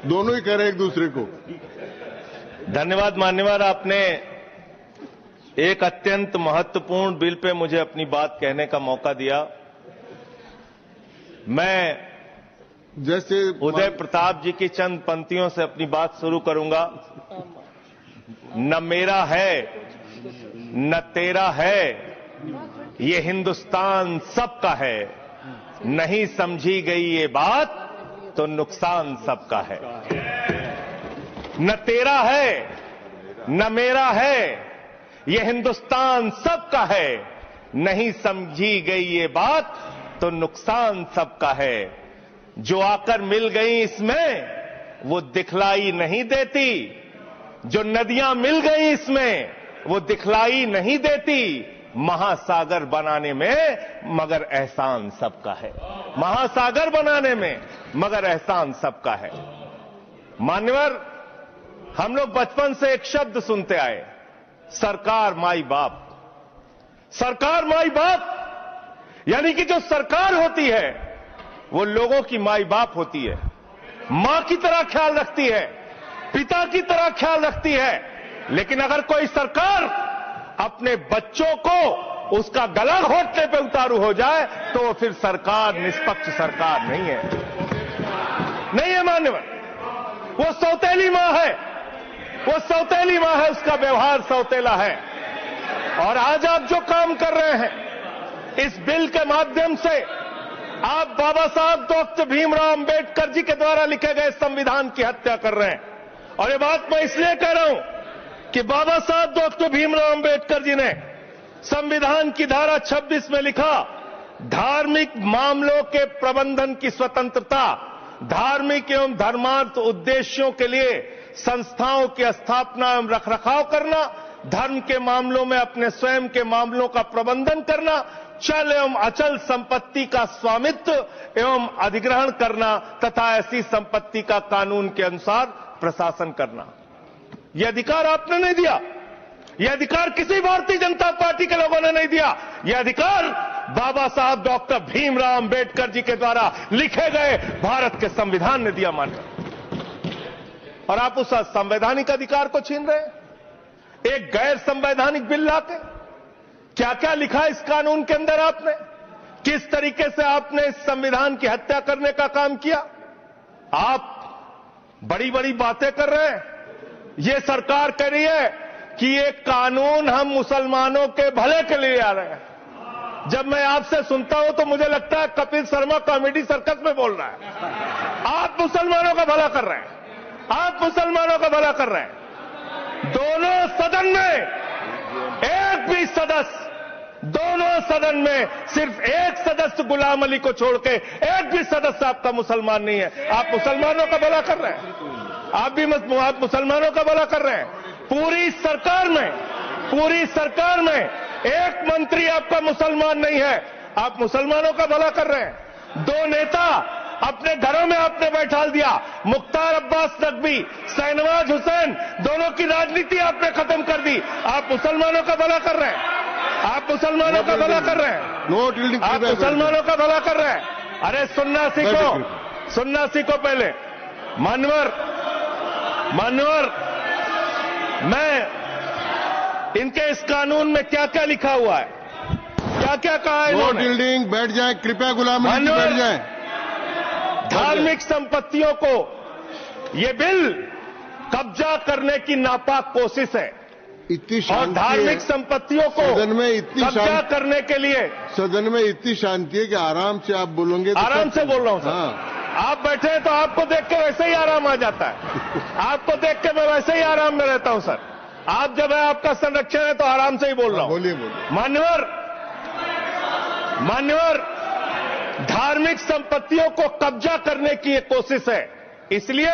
दोनों ही कह रहे हैं एक दूसरे को। धन्यवाद मान्यवर, आपने एक अत्यंत महत्वपूर्ण बिल पे मुझे अपनी बात कहने का मौका दिया। मैं जैसे उदय प्रताप जी की चंद पंक्तियों से अपनी बात शुरू करूंगा। न मेरा है न तेरा है, ये हिंदुस्तान सबका है। नहीं समझी गई ये बात तो नुकसान सबका है। न तेरा है न मेरा है, ये हिंदुस्तान सबका है। नहीं समझी गई ये बात तो नुकसान सबका है। जो आकर मिल गई इसमें वो दिखलाई नहीं देती, जो नदियां मिल गई इसमें वो दिखलाई नहीं देती। महासागर बनाने में मगर एहसान सबका है। महासागर बनाने में मगर एहसान सबका है। मान्यवर, हम लोग बचपन से एक शब्द सुनते आए, सरकार माई बाप। सरकार माई बाप यानी कि जो सरकार होती है वो लोगों की माई बाप होती है, मां की तरह ख्याल रखती है, पिता की तरह ख्याल रखती है। लेकिन अगर कोई सरकार अपने बच्चों को उसका गला घोटने पे उतारू हो जाए तो वो फिर सरकार निष्पक्ष सरकार नहीं है। नहीं है मान्यवर, वो सौतेली मां है, वो सौतेली मां है, उसका व्यवहार सौतेला है। और आज आप जो काम कर रहे हैं इस बिल के माध्यम से, आप बाबा साहब डॉक्टर भीमराव अंबेडकर जी के द्वारा लिखे गए संविधान की हत्या कर रहे हैं। और ये बात मैं इसलिए कह रहा हूं कि बाबा साहब डॉक्टर भीमराव अंबेडकर जी ने संविधान की धारा 26 में लिखा, धार्मिक मामलों के प्रबंधन की स्वतंत्रता, धार्मिक एवं धर्मार्थ उद्देश्यों के लिए संस्थाओं की स्थापना एवं रखरखाव करना, धर्म के मामलों में अपने स्वयं के मामलों का प्रबंधन करना, चल एवं अचल संपत्ति का स्वामित्व एवं अधिग्रहण करना तथा ऐसी संपत्ति का कानून के अनुसार प्रशासन करना। यह अधिकार आपने नहीं दिया, यह अधिकार किसी भारतीय जनता पार्टी के लोगों ने नहीं दिया। यह अधिकार बाबा साहब डॉक्टर भीमराव अंबेडकर जी के द्वारा लिखे गए भारत के संविधान ने दिया। मान और आप उस संवैधानिक अधिकार को छीन रहे हैं एक गैर संवैधानिक बिल लाके। क्या क्या लिखा इस कानून के अंदर आपने, किस तरीके से आपने इस संविधान की हत्या करने का काम किया। आप बड़ी बड़ी बातें कर रहे हैं। ये सरकार कह रही है कि ये कानून हम मुसलमानों के भले के लिए आ रहे हैं। जब मैं आपसे सुनता हूं तो मुझे लगता है कपिल शर्मा कॉमेडी सर्कस में बोल रहा है। आप मुसलमानों का भला कर रहे हैं, आप मुसलमानों का भला कर रहे हैं। दोनों सदन में एक भी सदस्य, दोनों सदन में सिर्फ एक सदस्य गुलाम अली को छोड़ के एक भी सदस्य आपका मुसलमान नहीं है। आप मुसलमानों का भला कर रहे हैं, आप मुसलमानों का भला कर रहे हैं। पूरी सरकार में एक मंत्री आपका मुसलमान नहीं है, आप मुसलमानों का भला कर रहे हैं। दो नेता अपने घरों में आपने बैठा दिया, मुख्तार अब्बास नकवी, शहनवाज हुसैन, दोनों की राजनीति आपने खत्म कर दी। आप मुसलमानों का भला कर रहे हैं, आप मुसलमानों का भला कर रहे हैं, आप मुसलमानों का भला कर रहे हैं। अरे सुनना सीखो पहले। मानवर, मैं इनके इस कानून में क्या क्या लिखा हुआ है, क्या क्या कहा है इन्होंने। बिल्डिंग बैठ जाए, कृपया गुलाम अली जी बैठ जाए। धार्मिक संपत्तियों को ये बिल कब्जा करने की नापाक कोशिश है। इतनी और धार्मिक संपत्तियों को सदन में इतनी कब्जा करने के लिए सदन में इतनी शांति है कि आराम से आप बोलोगे तो आराम से बोल रहा हूं सर। हाँ। आप बैठे हैं तो आपको देख के वैसे ही आराम आ जाता है। आपको देख के मैं वैसे ही आराम में रहता हूं सर। आप जब है आपका संरक्षण है तो आराम से ही बोल रहा हूं। बोलिए। मान्यवर, धार्मिक संपत्तियों को कब्जा करने की ये कोशिश है। इसलिए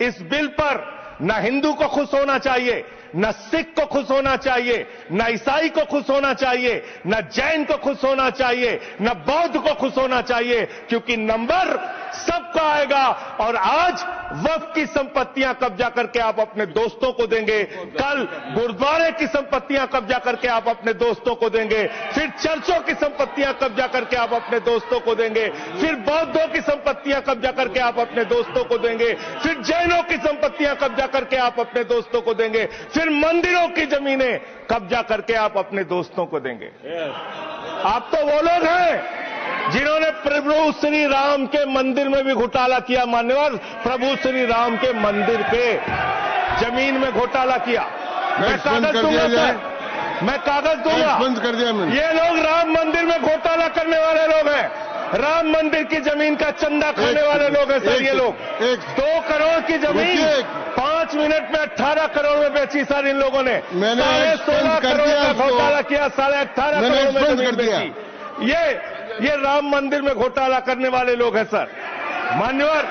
इस बिल पर न हिंदू को खुश होना चाहिए, न सिख को खुश होना चाहिए, न ईसाई को खुश होना चाहिए, न जैन को खुश होना चाहिए, न बौद्ध को खुश होना चाहिए, क्योंकि नंबर सबका आएगा। और आज वक्फ की संपत्तियां कब्जा करके आप अपने दोस्तों को देंगे, कल गुरुद्वारे की संपत्तियां कब्जा करके आप अपने दोस्तों को देंगे, फिर चर्चों की संपत्तियां कब्जा करके आप अपने दोस्तों को देंगे, फिर बौद्धों की संपत्तियां कब्जा करके आप अपने दोस्तों को देंगे, फिर जैनों की संपत्तियां कब्जा करके आप अपने दोस्तों को देंगे, फिर मंदिरों की जमीनें कब्जा करके आप अपने दोस्तों को देंगे। आप तो वो लोग हैं जिन्होंने प्रभु श्री राम के मंदिर में भी घोटाला किया। मान्यवर, प्रभु श्री राम के मंदिर के जमीन में घोटाला किया। मैं कागज दूंगा सर, मैं कागज दूंगा। बंद कर दिया मैंने। ये लोग राम मंदिर में घोटाला करने वाले लोग हैं, राम मंदिर की जमीन का चंदा खाने वाले लोग हैं सर। ये लोग 2 करोड़ की जमीन 5 मिनट में 18 करोड़ में बेची सर इन लोगों ने। 16.5 करोड़ का घोटाला किया, 18.5 करोड़ में जमीन बेची। ये राम मंदिर में घोटाला करने वाले लोग हैं सर। मान्यवर,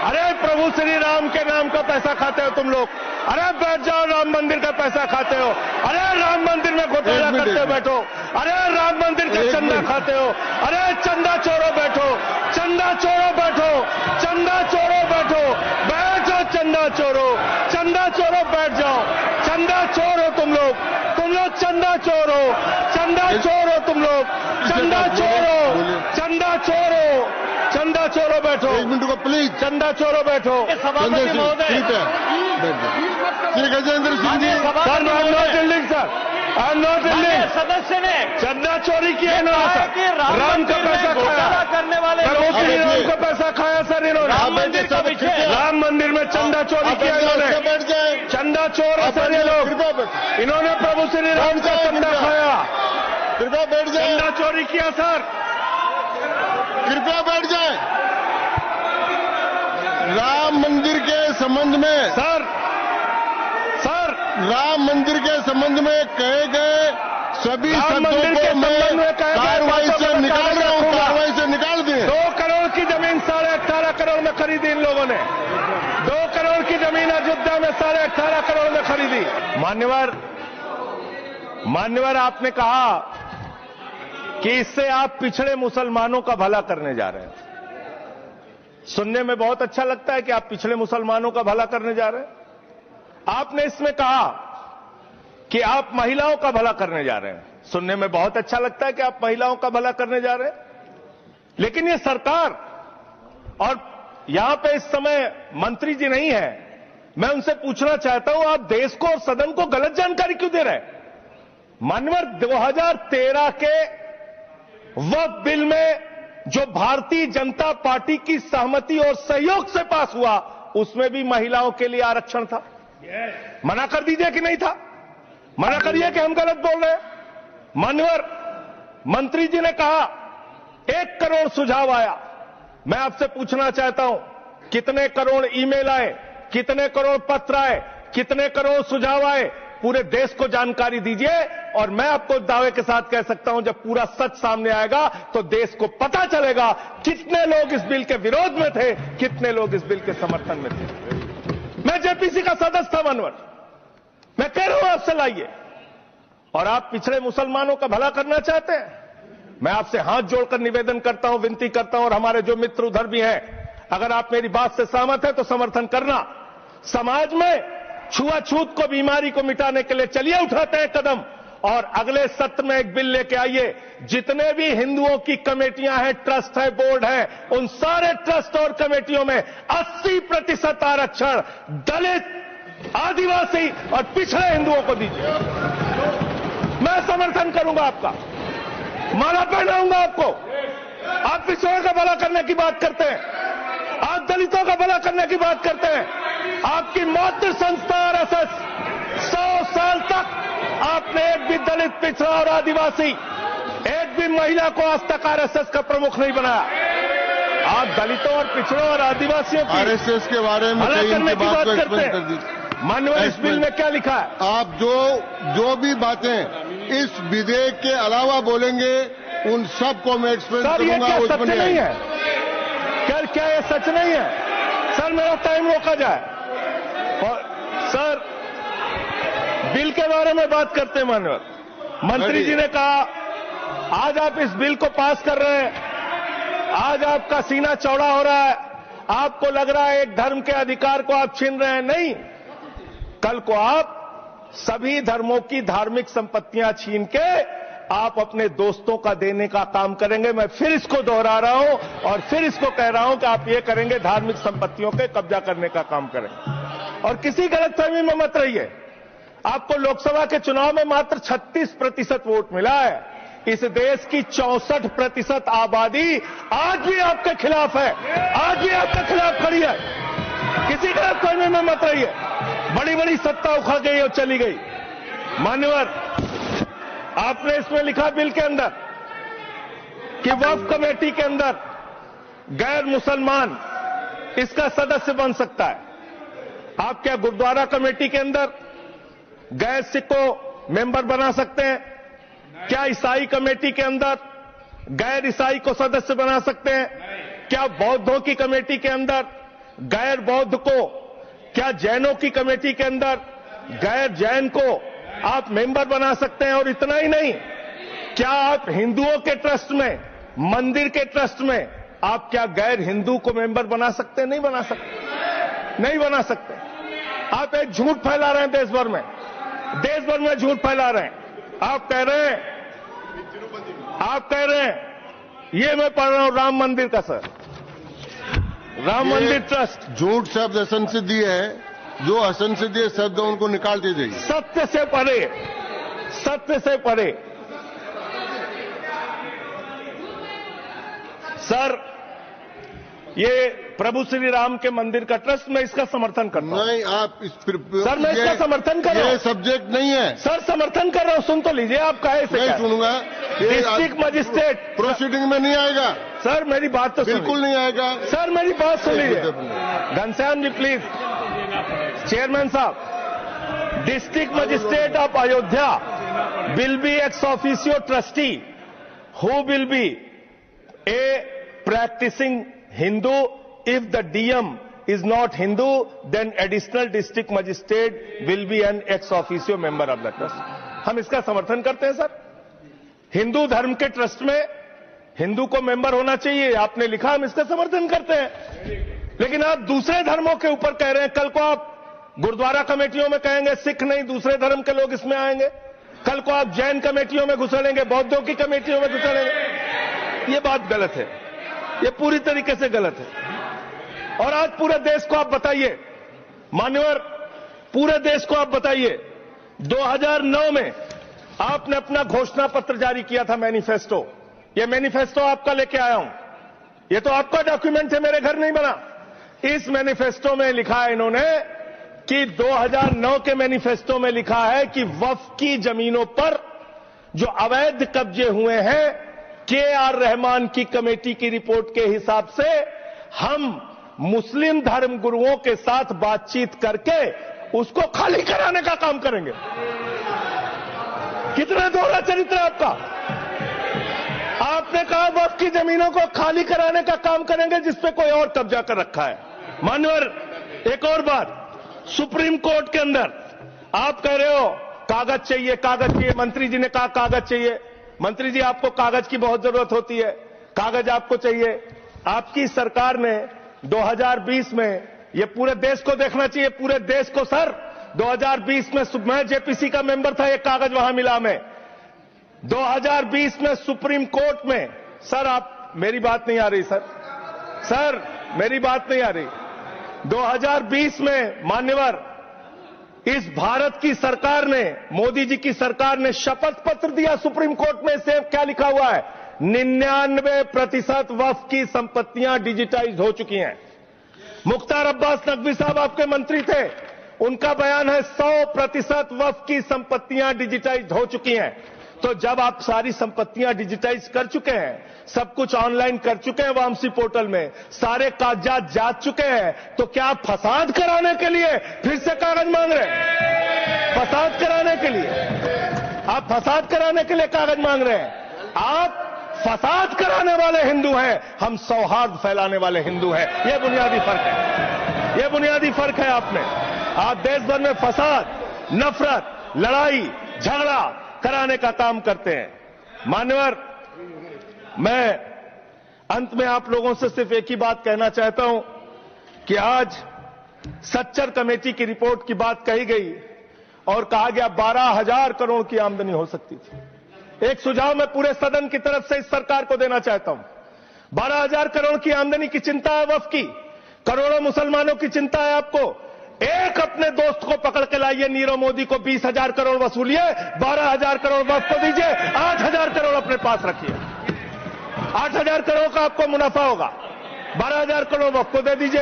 अरे प्रभु श्री राम के नाम का पैसा खाते हो तुम लोग। अरे बैठ जाओ, राम मंदिर का पैसा खाते हो। अरे राम मंदिर में घोटाला करते हो, बैठो। अरे राम मंदिर का चंदा खाते हो। अरे चंदा चोरो बैठो, चंदा चोरो बैठो, चंदा चोरो बैठो, बैठो चंदा चोरो, चंदा चोरो बैठ जाओ। चंदा चोरो तुम लोग चंदा चोरो, चंदा चोरो तुम लोग, चंदा चोरो, चंदा चोरो, चंदा चोरो बैठो। 1 मिनट को प्लीज। चंदा चोरो बैठो। सभापति महोदय, Shri Gajendra Singh ji. Sir, I am not dealing sir, I am not dealing. सदस्य ने चंदा चोरी किया इन्होंने, राम का पैसा खाया करने वाले राम का पैसा खाया सर इन्होंने। राम मंदिर का विषय, राम मंदिर में चंदा चोरी किया इन्होंने। बैठ जाए। चंदा चोर है सर ये लोग। इन्होंने प्रभु श्री राम का चंदा खाया। कृपया बैठ जाए। चंदा चोरी किया सर। कृपया बैठ जाए। राम मंदिर के संबंध में सर राम मंदिर के संबंध में कहे गए सभी शब्दों को मैं कार्रवाई से निकाल रहा हूं, कार्रवाई से निकाल दिए। 2 करोड़ की जमीन 18.5 करोड़ में खरीदी इन लोगों ने। 2 करोड़ की जमीन अयोध्या में 18.5 करोड़ में खरीदी। मान्यवर, आपने कहा कि इससे आप पिछड़े मुसलमानों का भला करने जा रहे हैं। सुनने में बहुत अच्छा लगता है कि आप पिछड़े मुसलमानों का भला करने जा रहे हैं। आपने इसमें कहा कि आप महिलाओं का भला करने जा रहे हैं। सुनने में बहुत अच्छा लगता है कि आप महिलाओं का भला करने जा रहे हैं। लेकिन ये सरकार, और यहां पे इस समय मंत्री जी नहीं है, मैं उनसे पूछना चाहता हूं, आप देश को और सदन को गलत जानकारी क्यों दे रहे हैं? मान्यवर, 2013 के वक्फ बिल में जो भारतीय जनता पार्टी की सहमति और सहयोग से पास हुआ, उसमें भी महिलाओं के लिए आरक्षण था। मना कर दीजिए कि नहीं था? मना करिए कि हम गलत बोल रहे हैं। मान्यवर, मंत्री जी ने कहा 1 करोड़ सुझाव आया। मैं आपसे पूछना चाहता हूं, कितने करोड़ ईमेल आए, कितने करोड़ पत्र आए, कितने करोड़ सुझाव आए? पूरे देश को जानकारी दीजिए, और मैं आपको दावे के साथ कह सकता हूं, जब पूरा सच सामने आएगा तो देश को पता चलेगा कितने लोग इस बिल के विरोध में थे, कितने लोग इस बिल के समर्थन में थे। मैं जेपीसी का सदस्य था मान्यवर, मैं कह रहा हूं आपसे लाइए। और आप पिछड़े मुसलमानों का भला करना चाहते हैं? मैं आपसे हाथ जोड़कर निवेदन करता हूं, विनती करता हूं, और हमारे जो मित्र उधर भी हैं, अगर आप मेरी बात से सहमत हैं तो समर्थन करना। समाज में छुआछूत को, बीमारी को मिटाने के लिए चलिए उठाते हैं कदम, और अगले सत्र में एक बिल लेके आइए। जितने भी हिंदुओं की कमेटियां हैं, ट्रस्ट है, बोर्ड है, उन सारे ट्रस्ट और कमेटियों में 80% आरक्षण दलित, आदिवासी और पिछड़े हिंदुओं को दीजिए। मैं समर्थन करूंगा आपका, माला पहनाऊंगा आपको। आप पिछड़ों का भला करने की बात करते हैं, आप दलितों का भला करने की बात करते हैं। आपकी मातृ संस्था आरएसएस 100 साल तक आपने एक भी दलित, पिछड़ा और आदिवासी, एक भी महिला को आज तक आरएसएस का प्रमुख नहीं बनाया। आप दलितों और पिछड़ों और आदिवासियों की आरएसएस के बारे में भला करने की बात करते कर दी। हैं। माननीय, इस बिल में क्या लिखा है? आप जो भी बातें इस विधेयक के अलावा बोलेंगे, उन सबको मैं एक्सप्लेन करूंगा। ये सच नहीं है? क्या ये सच नहीं है? सर, मेरा टाइम रोका जाए। और बिल के बारे में बात करते हैं माननीय मंत्री जी ने कहा आज आप इस बिल को पास कर रहे हैं, आज आपका सीना चौड़ा हो रहा है, आपको लग रहा है एक धर्म के अधिकार को आप छीन रहे हैं। नहीं, कल को आप सभी धर्मों की धार्मिक संपत्तियां छीन के आप अपने दोस्तों का देने का काम करेंगे। मैं फिर इसको दोहरा रहा हूं और फिर इसको कह रहा हूं कि आप ये करेंगे, धार्मिक संपत्तियों पे कब्जा करने का काम करेंगे। और किसी गलतफहमी में मत रहिए, आपको लोकसभा के चुनाव में मात्र 36% वोट मिला है। इस देश की 64% आबादी आज भी आपके खिलाफ है, आज भी आपके खिलाफ खड़ी है। किसी गलतफहमी में मत रहिए। बड़ी बड़ी सत्ता उखड़ गई और चली गई। मान्यवर, आपने इसमें लिखा बिल के अंदर कि वक्फ कमेटी के अंदर गैर मुसलमान इसका सदस्य बन सकता है। आप क्या गुरुद्वारा कमेटी के अंदर गैर सिख को मेंबर बना सकते हैं? क्या ईसाई कमेटी के अंदर गैर ईसाई को सदस्य बना सकते हैं? क्या बौद्धों की कमेटी के अंदर गैर बौद्ध को, क्या जैनों की कमेटी के अंदर गैर जैन को आप मेंबर बना सकते हैं? और इतना ही नहीं, क्या आप हिंदुओं के ट्रस्ट में, मंदिर के ट्रस्ट में आप क्या गैर हिंदू को मेंबर बना सकते हैं? नहीं बना सकते, नहीं बना सकते। आप एक झूठ फैला रहे हैं देश भर में झूठ फैला रहे हैं। आप कह रहे हैं ये मैं पढ़ रहा हूं राम मंदिर का, सर, राम मंदिर ट्रस्ट। झूठ शब्द असंसिद्धि है, जो असंसिद्धि शब्द उनको निकाल दीजिए। सत्य से परे, सत्य से परे। सर, ये प्रभु श्री राम के मंदिर का ट्रस्ट, मैं इसका समर्थन करता हूं। नहीं, आप सर, मैं इसका समर्थन कर रहा हूं। ये सब्जेक्ट नहीं है सर, समर्थन कर रहा हूं। सुन तो लीजिए, आप कहे से नहीं सुनूंगा। डिस्ट्रिक्ट मजिस्ट्रेट प्रोसीडिंग में नहीं आएगा। सर, मेरी बात तो बिल्कुल नहीं आएगा। सर, मेरी बात सुन लीजिए। घनश्याम जी प्लीज, चेयरमैन साहब, district magistrate of Ayodhya will be ex officio trustee who will be a practicing Hindu. If the DM is not Hindu, then additional district magistrate will be an ex officio member of the trust. हम इसका समर्थन करते हैं sir. Hindu धर्म के trust में हिंदू को member होना चाहिए, आपने लिखा, हम इसका समर्थन करते हैं। लेकिन आप दूसरे धर्मों के ऊपर कह रहे हैं। कल को आप गुरुद्वारा कमेटियों में कहेंगे सिख नहीं, दूसरे धर्म के लोग इसमें आएंगे। कल को आप जैन कमेटियों में घुसड़ेंगे, बौद्धों की कमेटियों में घुसड़ेंगे। ये बात गलत है, ये पूरी तरीके से गलत है। और आज पूरे देश को आप बताइए, मान्यवर, पूरे देश को आप बताइए, 2009 में आपने अपना घोषणा पत्र जारी किया था, मैनिफेस्टो। ये मैनिफेस्टो आपका लेके आया हूं, ये तो आपका डॉक्यूमेंट है, मेरे घर नहीं बना। इस मैनिफेस्टो में लिखा है इन्होंने कि 2009 के मैनिफेस्टो में लिखा है कि वक्फ की जमीनों पर जो अवैध कब्जे हुए हैं, के.आर. रहमान की कमेटी की रिपोर्ट के हिसाब से हम मुस्लिम धर्म गुरुओं के साथ बातचीत करके उसको खाली कराने का काम करेंगे। कितना दोहरा चरित्र आपका। आपने कहा वक्फ की जमीनों को खाली कराने का काम करेंगे जिसपे कोई और कब्जा कर रखा है। मान्यवर, एक और बात, सुप्रीम कोर्ट के अंदर आप कह रहे हो कागज चाहिए, कागज चाहिए। मंत्री जी ने कहा कागज चाहिए। मंत्री जी, आपको कागज की बहुत जरूरत होती है, कागज आपको चाहिए। आपकी सरकार ने 2020 में, ये पूरे देश को देखना चाहिए, पूरे देश को सर, 2020 में मैं जेपीसी का मेंबर था, एक कागज वहां मिला हमें। 2020 में सुप्रीम कोर्ट में, सर आप, मेरी बात नहीं आ रही सर, मेरी बात नहीं आ रही। 2020 में मान्यवर, इस भारत की सरकार ने, मोदी जी की सरकार ने शपथ पत्र दिया सुप्रीम कोर्ट में। से क्या लिखा हुआ है? 99% वक्फ की संपत्तियां डिजिटाइज हो चुकी हैं। मुख्तार अब्बास नकवी साहब आपके मंत्री थे, उनका बयान है 100% वक्फ की संपत्तियां डिजिटाइज हो चुकी हैं। तो जब आप सारी संपत्तियां डिजिटाइज कर चुके हैं, सब कुछ ऑनलाइन कर चुके हैं वामसी पोर्टल में, सारे कागजात जांच चुके हैं, तो क्या आप फसाद कराने के लिए फिर से कागज मांग रहे हैं? फसाद कराने के लिए, आप फसाद कराने के लिए कागज मांग रहे हैं। आप फसाद कराने वाले हिंदू हैं, हम सौहार्द फैलाने वाले हिंदू हैं। यह बुनियादी फर्क है, यह बुनियादी फर्क है। आप में, आप देश भर में फसाद, नफरत, लड़ाई झगड़ा कराने का काम करते हैं। मान्यवर, मैं अंत में आप लोगों से सिर्फ एक ही बात कहना चाहता हूं कि आज सच्चर कमेटी की रिपोर्ट की बात कही गई और कहा गया 12,000 करोड़ की आमदनी हो सकती थी। एक सुझाव मैं पूरे सदन की तरफ से इस सरकार को देना चाहता हूं। 12,000 करोड़ की आमदनी की चिंता है वक्फ की, करोड़ों मुसलमानों की चिंता है आपको। एक अपने दोस्त को पकड़ के लाइए, नीरव मोदी को 20,000 करोड़ वसूलिए, 12,000 करोड़ वक्फ को दीजिए, 8,000 करोड़ अपने पास रखिए। 8,000 करोड़ का आपको मुनाफा होगा, 12,000 करोड़ वक्फ को दे दीजिए,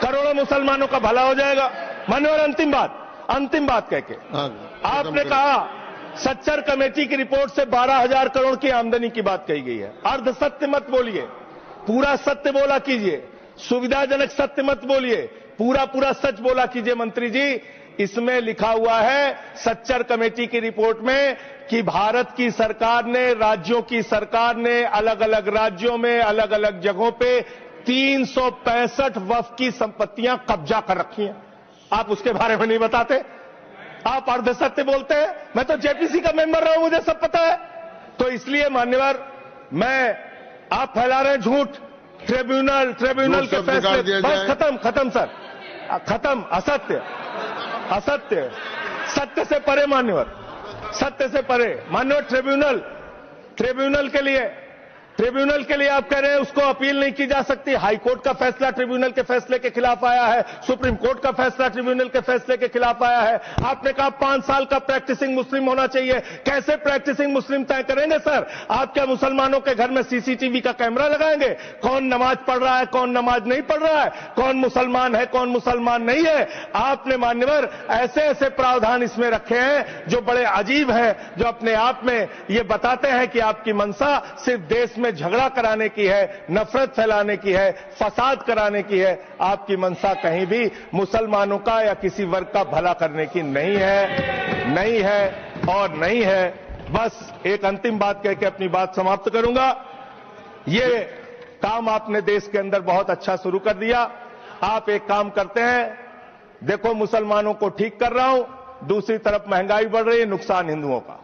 करोड़ों मुसलमानों का भला हो जाएगा। मान्यवर, अंतिम बात कह के आपने कहा सच्चर कमेटी की रिपोर्ट से 12,000 करोड़ की आमदनी की बात कही गई है। अर्ध सत्य मत बोलिए, पूरा सत्य बोला कीजिए। सुविधाजनक सत्य मत बोलिए, पूरा सच बोला कीजिए। मंत्री जी, इसमें लिखा हुआ है सच्चर कमेटी की रिपोर्ट में कि भारत की सरकार ने, राज्यों की सरकार ने अलग अलग राज्यों में अलग अलग जगहों पे 365 वक्फ की संपत्तियां कब्जा कर रखी हैं। आप उसके बारे में नहीं बताते, आप अर्ध सत्य बोलते हैं। मैं तो जेपीसी का मेंबर रहा हूं, मुझे सब पता है। तो इसलिए मान्यवर, आप फैला रहे हैं झूठ, ट्रिब्यूनल के फैसले, बस खत्म सर, खत्म। असत्य, सत्य से परे मान्यवर, सत्य से परे। मान्यवर, ट्रिब्यूनल के लिए आप कह रहे हैं उसको अपील नहीं की जा सकती। हाई कोर्ट का फैसला ट्रिब्यूनल के फैसले के खिलाफ आया है, सुप्रीम कोर्ट का फैसला ट्रिब्यूनल के फैसले के खिलाफ आया है। आपने कहा 5 साल का प्रैक्टिसिंग मुस्लिम होना चाहिए। कैसे प्रैक्टिसिंग मुस्लिम तय करेंगे सर? आप क्या मुसलमानों के घर में सीसीटीवी का कैमरा लगाएंगे? कौन नमाज पढ़ रहा है, कौन नमाज नहीं पढ़ रहा है, कौन मुसलमान है, कौन मुसलमान नहीं है? आपने मान्यवर ऐसे प्रावधान इसमें रखे हैं जो बड़े अजीब हैं, जो अपने आप में ये बताते हैं कि आपकी मंशा सिर्फ देश में झगड़ा कराने की है, नफरत फैलाने की है, फसाद कराने की है। आपकी मंशा कहीं भी मुसलमानों का या किसी वर्ग का भला करने की नहीं है। बस एक अंतिम बात कह के अपनी बात समाप्त करूंगा। ये काम आपने देश के अंदर बहुत अच्छा शुरू कर दिया। आप एक काम करते हैं, देखो मुसलमानों को ठीक कर रहा हूं, दूसरी तरफ महंगाई बढ़ रही है, नुकसान हिंदुओं का।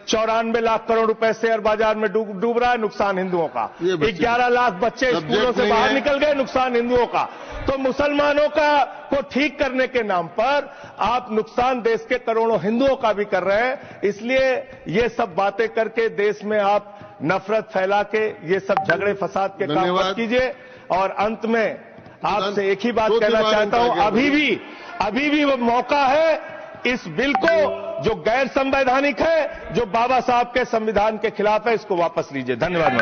94 लाख करोड़ रुपए शेयर बाजार में डूब रहा है, नुकसान हिंदुओं का। 11 लाख बच्चे स्कूलों से बाहर निकल गए, नुकसान हिंदुओं का। तो मुसलमानों को ठीक करने के नाम पर आप नुकसान देश के करोड़ों हिंदुओं का भी कर रहे हैं। इसलिए ये सब बातें करके देश में आप नफरत फैला के ये सब झगड़े फसाद के काम मत कीजिए। और अंत में आपसे एक ही बात कहना चाहता हूं, अभी भी वो मौका है इस बिल को जो गैर संवैधानिक है, जो बाबा साहब के संविधान के खिलाफ है, इसको वापस लीजिए। धन्यवाद।